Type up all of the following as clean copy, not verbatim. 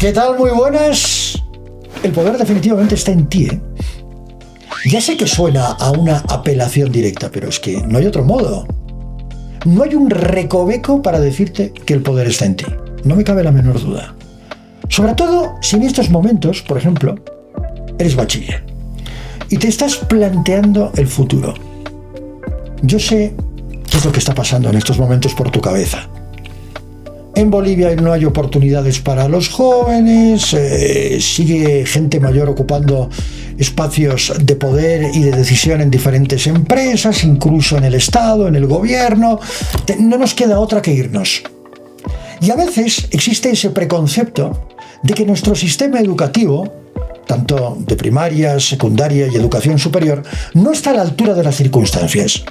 ¿Qué tal? Muy buenas. El poder definitivamente está en ti, ¿eh? Ya sé que suena a una apelación directa, pero es que no hay otro modo. No hay un recoveco para decirte que el poder está en ti. No me cabe la menor duda. Sobre todo si en estos momentos, por ejemplo, eres bachiller y te estás planteando el futuro. Yo sé qué es lo que está pasando en estos momentos por tu cabeza. En Bolivia no hay oportunidades para los jóvenes, sigue gente mayor ocupando espacios de poder y de decisión en diferentes empresas, incluso en el Estado, en el gobierno. No nos queda otra que irnos. Y a veces existe ese preconcepto de que nuestro sistema educativo, tanto de primaria, secundaria y educación superior, no está a la altura de las circunstancias.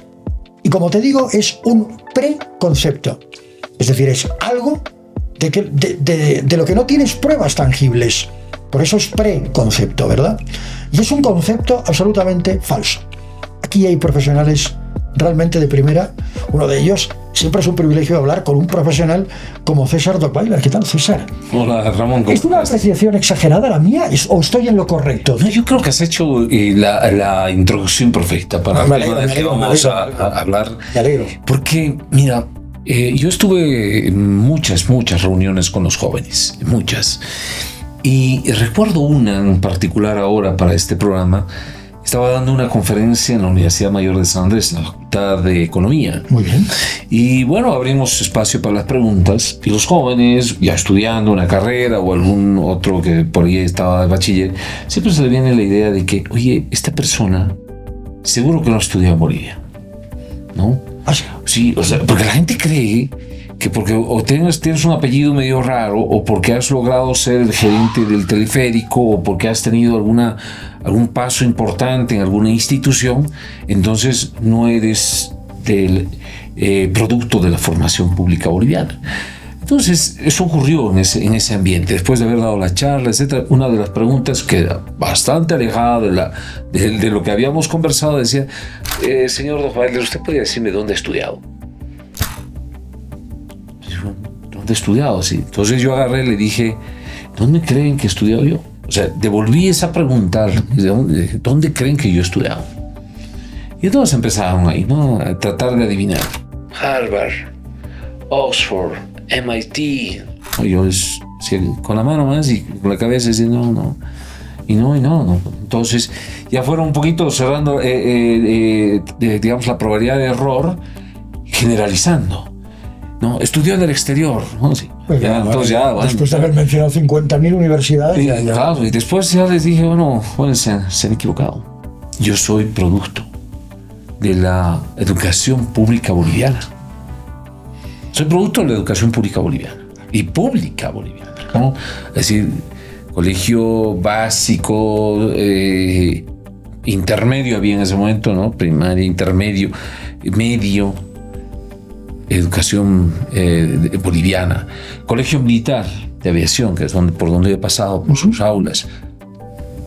Y como te digo, es un preconcepto. Es decir, es algo de lo que no tienes pruebas tangibles. Por eso es preconcepto, ¿verdad? Y es un concepto absolutamente falso. Aquí hay profesionales realmente de primera. Uno de ellos, siempre es un privilegio hablar con un profesional como César Dockweiler. ¿Qué tal, César? Hola, Ramón. ¿Es una apreciación exagerada la mía o estoy en lo correcto? No, yo creo que has hecho la introducción perfecta para el tema del que vamos a hablar. Me alegro. Porque, mira, yo estuve en muchas reuniones con los jóvenes, muchas. Y recuerdo una en particular ahora para este programa. Estaba dando una conferencia en la Universidad Mayor de San Andrés, en la Facultad de Economía. Muy bien. Y bueno, abrimos espacio para las preguntas. Y los jóvenes, ya estudiando una carrera o algún otro que por ahí estaba de bachiller, siempre se le viene la idea de que, oye, esta persona seguro que no estudió en Bolivia, ¿no? Sí, o sea, porque la gente cree que porque o tienes un apellido medio raro, o porque has logrado ser el gerente del teleférico, o porque has tenido algún paso importante en alguna institución, entonces no eres del producto de la formación pública boliviana. Entonces, eso ocurrió en ese ambiente. Después de haber dado la charla, etc., una de las preguntas que era bastante alejada de lo que habíamos conversado decía, señor Dockweiler, ¿usted podría decirme dónde ha estudiado? ¿Dónde he estudiado? Sí. Entonces yo agarré y le dije, ¿dónde creen que he estudiado yo? O sea, devolví esa pregunta, ¿dónde creen que yo he estudiado? Y entonces empezaron ahí, ¿no? A tratar de adivinar. Harvard, Oxford, MIT. Yo con la mano más y con la cabeza diciendo no. Y no. Entonces ya fueron un poquito cerrando, digamos, la probabilidad de error, generalizando. No, estudió en el exterior, ¿no? Sí. Pues después de haber mencionado 50.000 universidades. Claro, y después ya les dije, bueno, se han equivocado. Yo soy producto de la educación pública boliviana. Soy producto de la educación pública boliviana y pública boliviana, ¿no? Es decir, colegio básico, intermedio había en ese momento, ¿no? Primaria, intermedio, medio, educación boliviana, colegio militar de aviación, que es por donde he pasado, por sus aulas,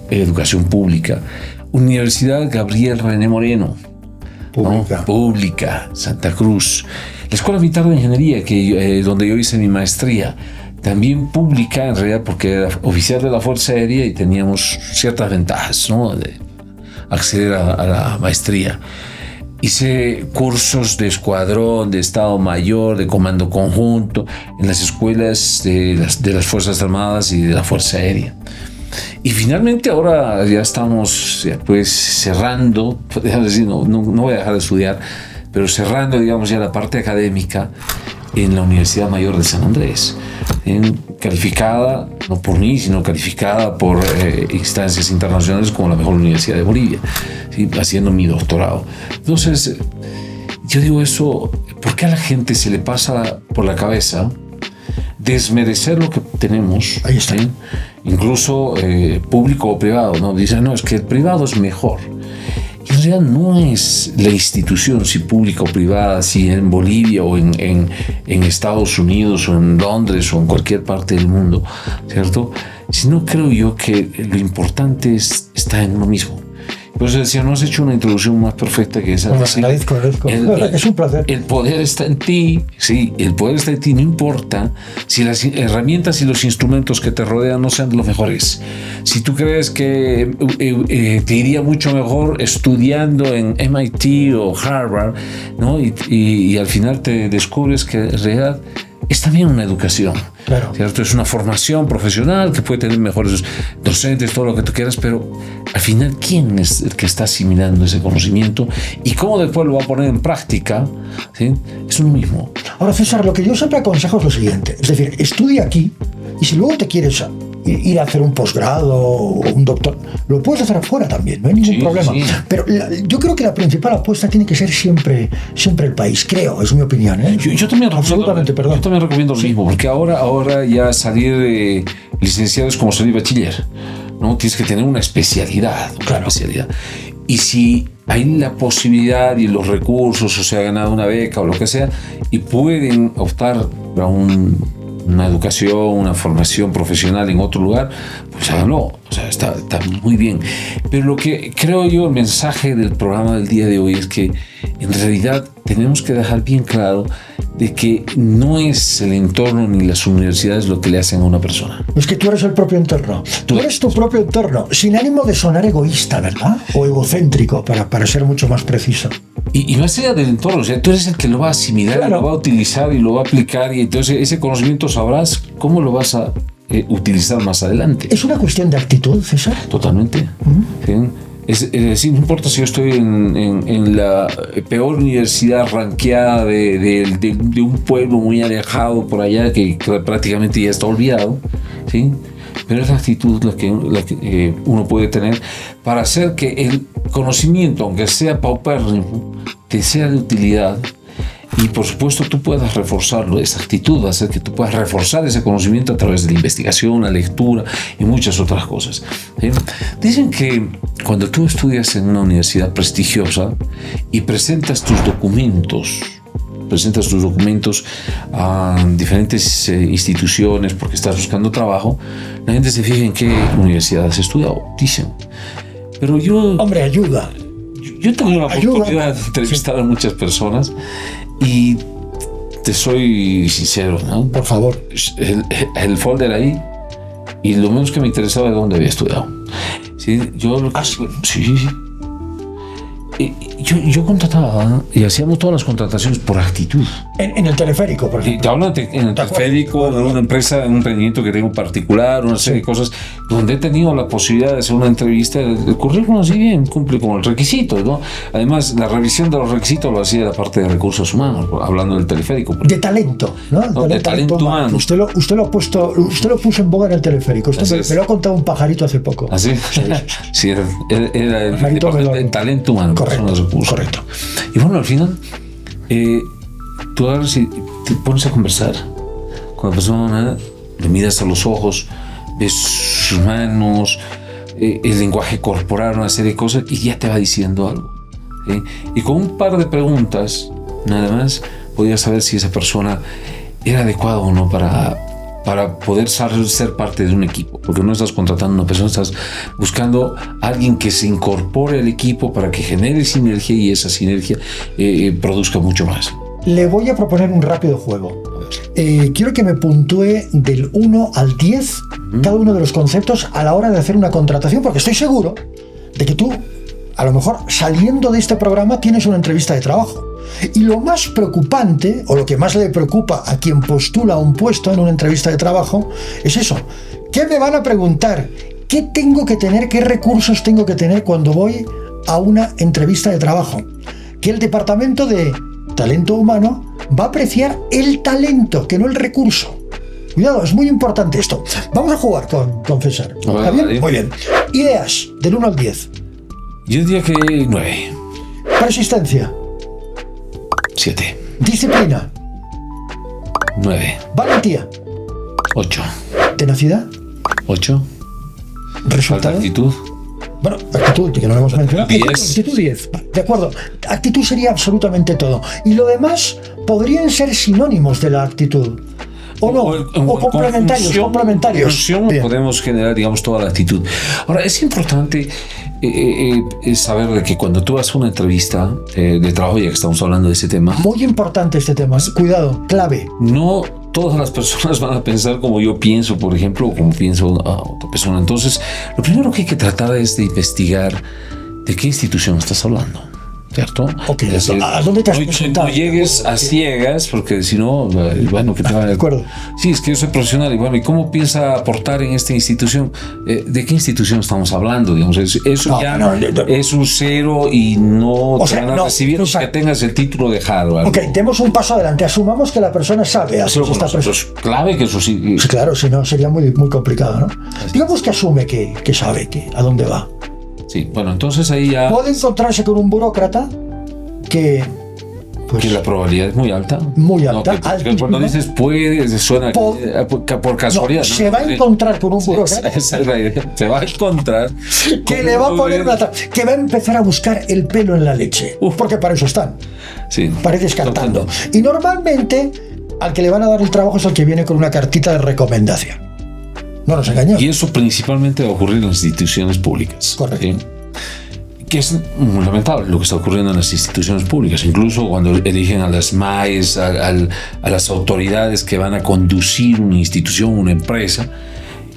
educación pública, Universidad Gabriel René Moreno, pública, ¿no? Pública, Santa Cruz, la Escuela Militar de Ingeniería, donde yo hice mi maestría, también pública en realidad, porque era oficial de la Fuerza Aérea y teníamos ciertas ventajas, ¿no? De acceder a la maestría. Hice cursos de escuadrón, de Estado Mayor, de comando conjunto, en las escuelas de las Fuerzas Armadas y de la Fuerza Aérea. Y finalmente ahora ya estamos pues cerrando, no voy a dejar de estudiar, pero cerrando, digamos, ya la parte académica en la Universidad Mayor de San Andrés, calificada, no por mí, sino calificada por instancias internacionales como la mejor universidad de Bolivia, ¿sí? Haciendo mi doctorado. Entonces, yo digo eso, ¿por qué a la gente se le pasa por la cabeza desmerecer lo que tenemos? Ahí está. ¿Sí? Incluso público o privado, ¿no? Dicen, no, es que el privado es mejor. Y en realidad no es la institución, si pública o privada, si en Bolivia o en Estados Unidos o en Londres o en cualquier parte del mundo, ¿cierto? Sino creo yo que lo importante está en uno mismo. Por eso decía, no has hecho una introducción más perfecta que esa. Agradezco. Es un placer. El poder está en ti, sí, el poder está en ti, no importa si las herramientas y los instrumentos que te rodean no sean los mejores. Si tú crees que te iría mucho mejor estudiando en MIT o Harvard, ¿no? Y al final te descubres que en realidad es también una educación, claro, ¿cierto? Es una formación profesional que puede tener mejores docentes, todo lo que tú quieras, pero al final, ¿quién es el que está asimilando ese conocimiento y cómo después lo va a poner en práctica? ¿Sí? Es uno mismo. Ahora, César, lo que yo siempre aconsejo es lo siguiente, es decir, estudia aquí y si luego te quieres ir a hacer un posgrado o un doctor, lo puedes hacer afuera también, no hay ningún problema. Sí. Pero yo creo que la principal apuesta tiene que ser siempre el país, creo, es mi opinión. Yo también recomiendo lo mismo, porque ahora ya salir de licenciado es como salir bachiller, ¿no? Tienes que tener una especialidad, Y si hay la posibilidad y los recursos, o se ha ganado una beca o lo que sea, y pueden optar para una educación, una formación profesional en otro lugar, pues háganlo, o sea, está muy bien. Pero lo que creo yo, el mensaje del programa del día de hoy es que en realidad tenemos que dejar bien claro de que no es el entorno ni las universidades lo que le hacen a una persona. Es que tú eres el propio entorno. Tú eres tu propio entorno, sin ánimo de sonar egoísta, ¿verdad? O egocéntrico, para ser mucho más preciso. Y más allá del entorno, o sea, tú eres el que lo va a asimilar, claro, lo va a utilizar y lo va a aplicar, y entonces ese conocimiento sabrás cómo lo vas a utilizar más adelante. ¿Es una cuestión de actitud, César? Totalmente. ¿Sí? Es decir, no importa si yo estoy en la peor universidad ranqueada de un pueblo muy alejado por allá que prácticamente ya está olvidado, ¿sí? Pero es la actitud la que uno puede tener para hacer que el conocimiento, aunque sea paupérrimo, te sea de utilidad. Y por supuesto tú puedas reforzarlo, esa actitud va a hacer que tú puedas reforzar ese conocimiento a través de la investigación, la lectura y muchas otras cosas. ¿Sí? Dicen que cuando tú estudias en una universidad prestigiosa y presentas tus documentos a diferentes instituciones porque estás buscando trabajo, la gente se fija en qué universidad has estudiado, dicen. Pero yo... Hombre, ayuda. Yo tengo la oportunidad de entrevistar a muchas personas y te soy sincero, ¿no? Por favor. El folder ahí, y lo menos que me interesaba es dónde había estudiado. Sí, sí. Yo contrataba y hacíamos todas las contrataciones por actitud. En el teleférico, por ejemplo. Te hablo en el teleférico, en una empresa, en un emprendimiento que tengo particular, una serie de cosas donde he tenido la posibilidad de hacer una entrevista. El currículum, sí bien, cumple con el requisito, ¿no? Además, la revisión de los requisitos lo hacía la parte de recursos humanos, hablando del teleférico. De talento, ¿no? De talento humano. Usted lo puso en boga en el teleférico. Usted me lo ha contado un pajarito hace poco. ¿Ah, sí? Sí, era el talento humano. Correcto. Y bueno, al final, tú agarras y te pones a conversar con la persona, le miras a los ojos, ves sus manos, el lenguaje corporal, una serie de cosas, y ya te va diciendo algo. ¿Sí? Y con un par de preguntas, nada más, podías saber si esa persona era adecuada o no para poder ser parte de un equipo, porque no estás contratando a una persona, estás buscando a alguien que se incorpore al equipo para que genere sinergia y esa sinergia produzca mucho más. Le voy a proponer un rápido juego. Quiero que me puntúe del 1 al 10 cada uno de los conceptos a la hora de hacer una contratación, porque estoy seguro de que tú, a lo mejor saliendo de este programa, tienes una entrevista de trabajo. Y lo más preocupante, o lo que más le preocupa a quien postula un puesto en una entrevista de trabajo, es eso. ¿Qué me van a preguntar? ¿Qué tengo que tener? ¿Qué recursos tengo que tener cuando voy a una entrevista de trabajo? Que el departamento de talento humano va a apreciar el talento, que no el recurso. Cuidado, es muy importante esto. Vamos a jugar con César. ¿Está bien? Muy bien. Ideas, del 1 al 10. Yo diría que 9. Persistencia. 7. Disciplina. 9. Valentía. 8. Tenacidad. 8. Resultado. Actitud. Bueno, actitud, que no lo hemos mencionado. 10. Actitud 10. De acuerdo. Actitud sería absolutamente todo. Y lo demás podrían ser sinónimos de la actitud. o no, o complementarios. Podemos generar, digamos, toda la actitud. Ahora, es importante saber de que cuando tú vas a una entrevista de trabajo, ya que estamos hablando de ese tema. Muy importante este tema, cuidado, clave. No todas las personas van a pensar como yo pienso, por ejemplo, o como pienso otra persona. Entonces, lo primero que hay que tratar es de investigar de qué institución estás hablando. ¿Cierto? Okay, ¿a dónde te has presentado? No llegues a ciegas, porque si no, bueno, que te va a... De acuerdo. Sí, es que yo soy profesional y bueno, ¿y cómo piensa aportar en esta institución? ¿De qué institución estamos hablando? Digamos, eso es un cero y no te van a recibir que tengas el título de Harvard. Ok, demos un paso adelante. Asumamos que la persona sabe. Es clave que eso sí. Sí, claro, si no sería muy, muy complicado, ¿no? Digamos que asume que sabe a dónde va. Sí, bueno, entonces ahí ya... Puede encontrarse con un burócrata que... Pues, que la probabilidad es muy alta. Muy alta. No, que cuando dices puede, suena por casualidad. No, se va a encontrar con un burócrata. Esa es la idea. Se va a encontrar. Que le va a poner que va a empezar a buscar el pelo en la leche. Porque para eso están. Sí. Pareces cantando. Y normalmente, al que le van a dar el trabajo es el que viene con una cartita de recomendación. No nos engañemos. Y eso principalmente va a ocurrir en las instituciones públicas. Correcto. ¿Sí? Que es muy lamentable lo que está ocurriendo en las instituciones públicas. Incluso cuando eligen a las MAES, a las autoridades que van a conducir una institución, una empresa,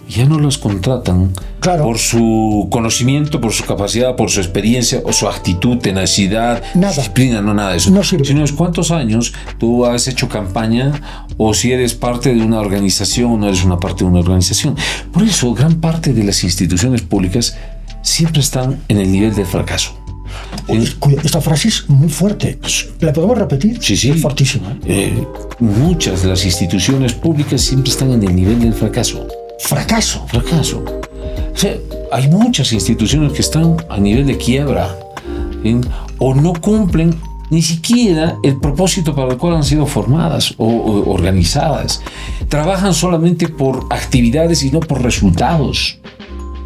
ya no los contratan por su conocimiento, por su capacidad, por su experiencia o su actitud, tenacidad, disciplina, no nada de eso. No sirve. Sino es cuántos años tú has hecho campaña o si eres parte de una organización o no eres una parte de una organización. Por eso, gran parte de las instituciones públicas siempre están en el nivel del fracaso. Esta frase es muy fuerte. ¿La podemos repetir? Sí. Es fortísima. Muchas de las instituciones públicas siempre están en el nivel del fracaso. ¿Fracaso? O sea, hay muchas instituciones que están a nivel de quiebra, ¿sí? O no cumplen ni siquiera el propósito para el cual han sido formadas o organizadas. Trabajan solamente por actividades y no por resultados.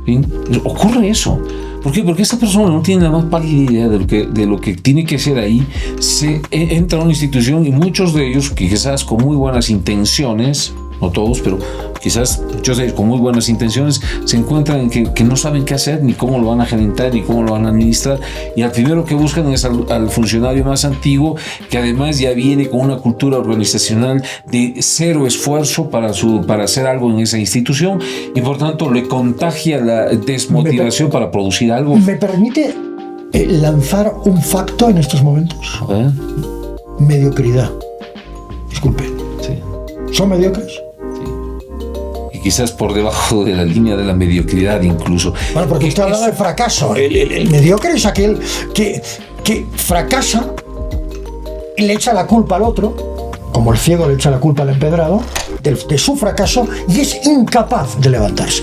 ¿Sí? Ocurre eso. ¿Por qué? Porque esta persona no tiene la más pálida idea de lo que tiene que ser ahí. Se entra a una institución y muchos de ellos, que quizás con muy buenas intenciones, no todos, pero quizás muchos de ellos con muy buenas intenciones, se encuentran en que no saben qué hacer, ni cómo lo van a gerentar, ni cómo lo van a administrar. Y al primero que buscan es al funcionario más antiguo, que además ya viene con una cultura organizacional de cero esfuerzo para hacer algo en esa institución, y por tanto le contagia la desmotivación para producir algo. ¿Me permite lanzar un facto en estos momentos? Mediocridad. Disculpe. Sí. ¿Son mediocres? Y quizás por debajo de la línea de la mediocridad incluso. Bueno, porque estoy hablando de fracaso. El mediocre es aquel que fracasa y le echa la culpa al otro, como el ciego le echa la culpa al empedrado, de su fracaso, y es incapaz de levantarse.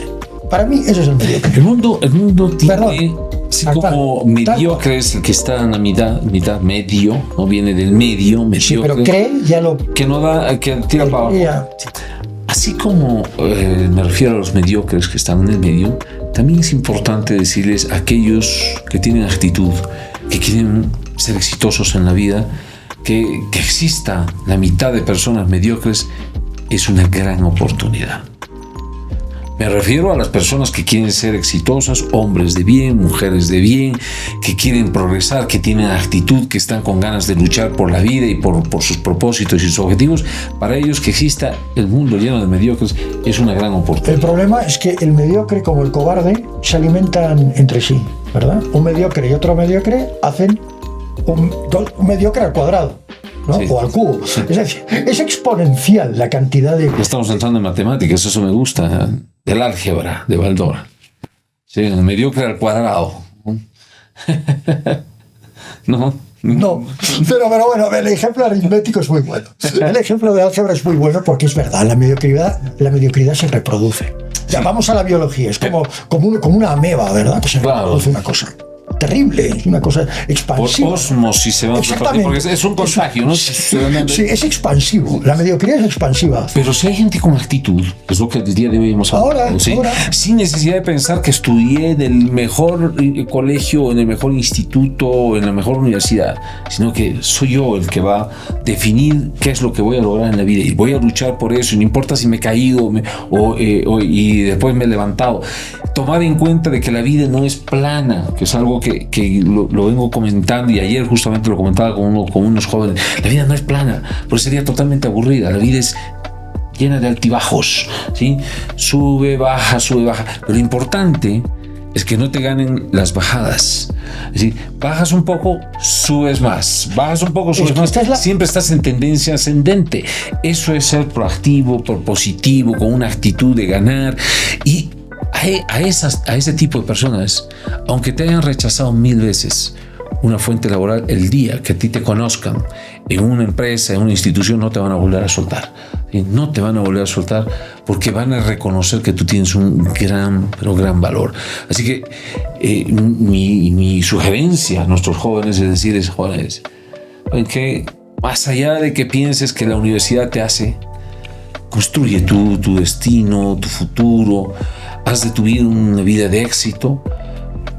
Para mí ese es el mediocre. El mundo tiene... Así como mediocre es el que está en la mitad medio, no viene del medio, mediocre. Sí, pero cree, ya lo... Que no da, que tira para abajo. Así como me refiero a los mediocres que están en el medio, también es importante decirles a aquellos que tienen actitud, que quieren ser exitosos en la vida, que exista la mitad de personas mediocres es una gran oportunidad. Me refiero a las personas que quieren ser exitosas, hombres de bien, mujeres de bien, que quieren progresar, que tienen actitud, que están con ganas de luchar por la vida y por sus propósitos y sus objetivos. Para ellos, que exista el mundo lleno de mediocres es una gran oportunidad. El problema es que el mediocre como el cobarde se alimentan entre sí, ¿verdad? Un mediocre y otro mediocre hacen un mediocre al cuadrado, ¿no? Sí. O al cubo. Sí. Es decir, es exponencial la cantidad de... Estamos entrando en matemáticas, eso me gusta, del álgebra de Baldor. Sí, el mediocre al cuadrado. No, pero bueno, el ejemplo aritmético es muy bueno. El ejemplo de álgebra es muy bueno porque es verdad, la mediocridad se reproduce. Ya, vamos a la biología, es como una ameba, ¿verdad? Que se reproduce una cosa. terrible, es una cosa expansiva. Por osmosis se va a repartir, porque es un contagio, ¿no? Sí, es expansivo. La mediocridad es expansiva. Pero si hay gente con actitud, es lo que el día de hoy hemos hablado, ¿sí? Sin necesidad de pensar que estudié en el mejor colegio, en el mejor instituto, en la mejor universidad, sino que soy yo el que va a definir qué es lo que voy a lograr en la vida y voy a luchar por eso, y no importa si me he caído y después me he levantado. Tomar en cuenta de que la vida no es plana, que es algo que lo vengo comentando, y ayer justamente lo comentaba con unos jóvenes. La vida no es plana, porque sería totalmente aburrida. La vida es llena de altibajos, ¿sí? Sube, baja. Pero lo importante es que no te ganen las bajadas. Es decir, bajas un poco, subes más. Bajas un poco, subes más. Siempre estás en tendencia ascendente. Eso es ser proactivo, propositivo, con una actitud de ganar. Y a ese tipo de personas, aunque te hayan rechazado 1000 veces una fuente laboral, el día que a ti te conozcan en una empresa, en una institución, no te van a volver a soltar. No te van a volver a soltar porque van a reconocer que tú tienes un gran valor. Así que mi sugerencia a nuestros jóvenes es decirles, jóvenes, que más allá de que pienses que la universidad te hace, construye tu destino, tu futuro, haz de tu vida una vida de éxito,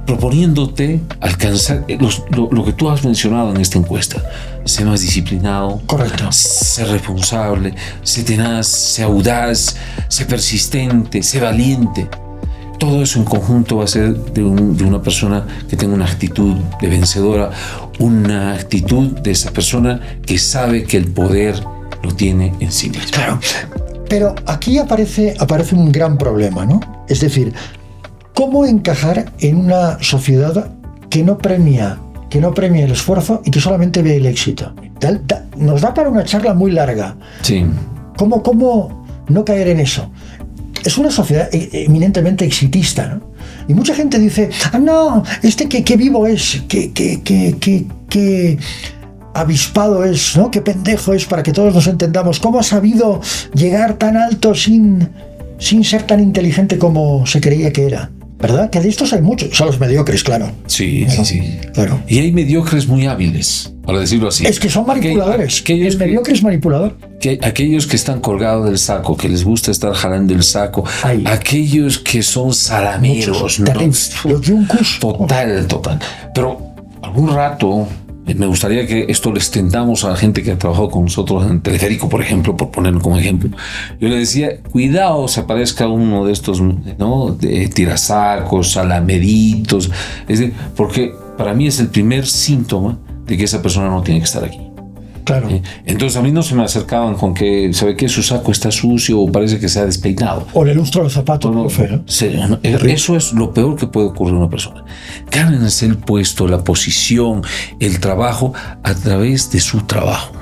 proponiéndote alcanzar lo que tú has mencionado en esta encuesta. Sé más disciplinado. Correcto. Sé responsable, sé tenaz, sé audaz, sé persistente, sé valiente. Todo eso en conjunto va a ser de una persona que tenga una actitud de vencedora, una actitud de esa persona que sabe que el poder lo tiene en sí mismo. Claro, pero aquí aparece un gran problema, ¿no? Es decir, ¿cómo encajar en una sociedad que no premia el esfuerzo y que solamente ve el éxito? Nos da para una charla muy larga. Sí. ¿Cómo no caer en eso? Es una sociedad eminentemente exitista, ¿no? Y mucha gente dice, no, qué vivo es, qué avispado es, ¿no? Qué pendejo es, para que todos nos entendamos. ¿Cómo ha sabido llegar tan alto sin ser tan inteligente como se creía que era? ¿Verdad? Que de estos hay muchos. Son los mediocres, claro. Sí. Claro. Y hay mediocres muy hábiles, para decirlo así. Es que son manipuladores. El mediocre es manipulador. Aquellos que están colgados del saco, que les gusta estar jalando el saco. Ay. Aquellos que son salameros. Los yuncus. Total. Pero algún rato me gustaría que esto lo extendamos a la gente que ha trabajado con nosotros en Teleférico, por ejemplo, por ponerlo como ejemplo. Yo le decía, cuidado se aparezca uno de estos, ¿no?, de tirasacos, salameritos, porque para mí es el primer síntoma de que esa persona no tiene que estar aquí. Claro. Entonces a mí no se me acercaban con que, ¿sabe qué? Su saco está sucio o parece que se ha despeinado. O le lustro los zapatos. Eso es lo peor que puede ocurrir a una persona. Gánense el puesto, la posición, el trabajo a través de su trabajo.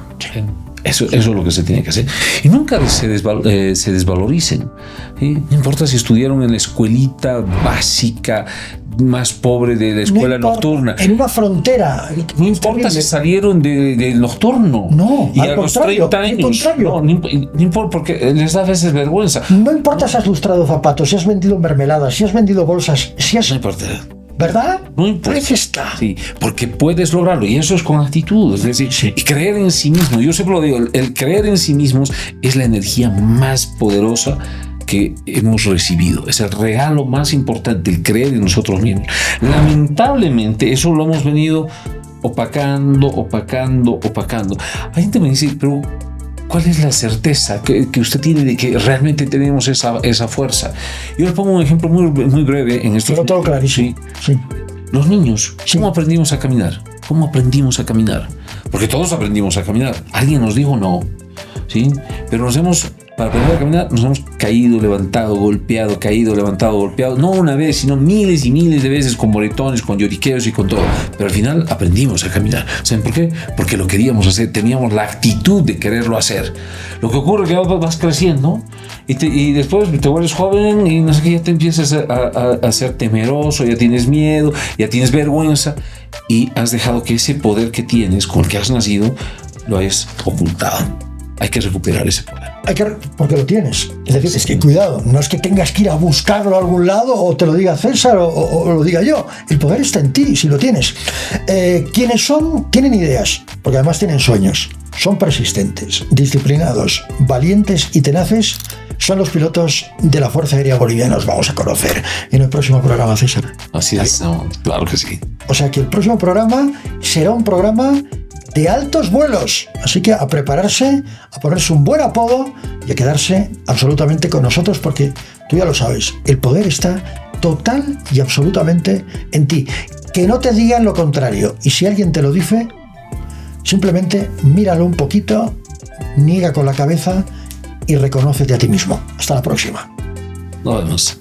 Eso es lo que se tiene que hacer. Y nunca se desvaloricen. No importa si estudiaron en la escuelita básica más pobre de la escuela nocturna. En una frontera. No importa si salieron del nocturno. No, y a los 30 años. No importa, porque les da a veces vergüenza. No importa si has lustrado zapatos, si has vendido mermeladas, si has vendido bolsas, si has... No importa. ¿Verdad? No importa. Ahí está. Sí, porque puedes lograrlo, y eso es con actitud. Es decir, y creer en sí mismo. Yo siempre lo digo, el creer en sí mismos es la energía más poderosa que hemos recibido. Es el regalo más importante, el creer en nosotros mismos. Lamentablemente, eso lo hemos venido opacando. Hay gente que me dice, pero ¿cuál es la certeza que usted tiene de que realmente tenemos esa fuerza? Yo les pongo un ejemplo muy breve en esto. Pero todo clarísimo. Sí. Los niños, ¿cómo aprendimos a caminar? Porque todos aprendimos a caminar. Alguien nos dijo no, ¿sí? Pero para aprender a caminar, nos hemos caído, levantado, golpeado, no una vez, sino miles y miles de veces, con moretones, con lloriqueos y con todo. Pero al final aprendimos a caminar. ¿Saben por qué? Porque lo queríamos hacer, teníamos la actitud de quererlo hacer. Lo que ocurre es que vas creciendo y después te vuelves joven y no sé qué, ya te empiezas a ser temeroso, ya tienes miedo, ya tienes vergüenza y has dejado que ese poder que tienes, con el que has nacido, lo hayas ocultado. hay que recuperar ese poder. Porque lo tienes. Es decir, es que cuidado, no es que tengas que ir a buscarlo a algún lado o te lo diga César o lo diga yo. El poder está en ti, si lo tienes. Quienes son, tienen ideas, porque además tienen sueños. Son persistentes, disciplinados, valientes y tenaces. Son los pilotos de la Fuerza Aérea Boliviana. Los vamos a conocer en el próximo programa, César. Así es, no, claro que sí. O sea que el próximo programa será un programa de altos vuelos. Así que a prepararse, a ponerse un buen apodo y a quedarse absolutamente con nosotros, porque tú ya lo sabes, el poder está total y absolutamente en ti. Que no te digan lo contrario. Y si alguien te lo dice, simplemente míralo un poquito, niega con la cabeza y reconócete a ti mismo. Hasta la próxima. Nos vemos.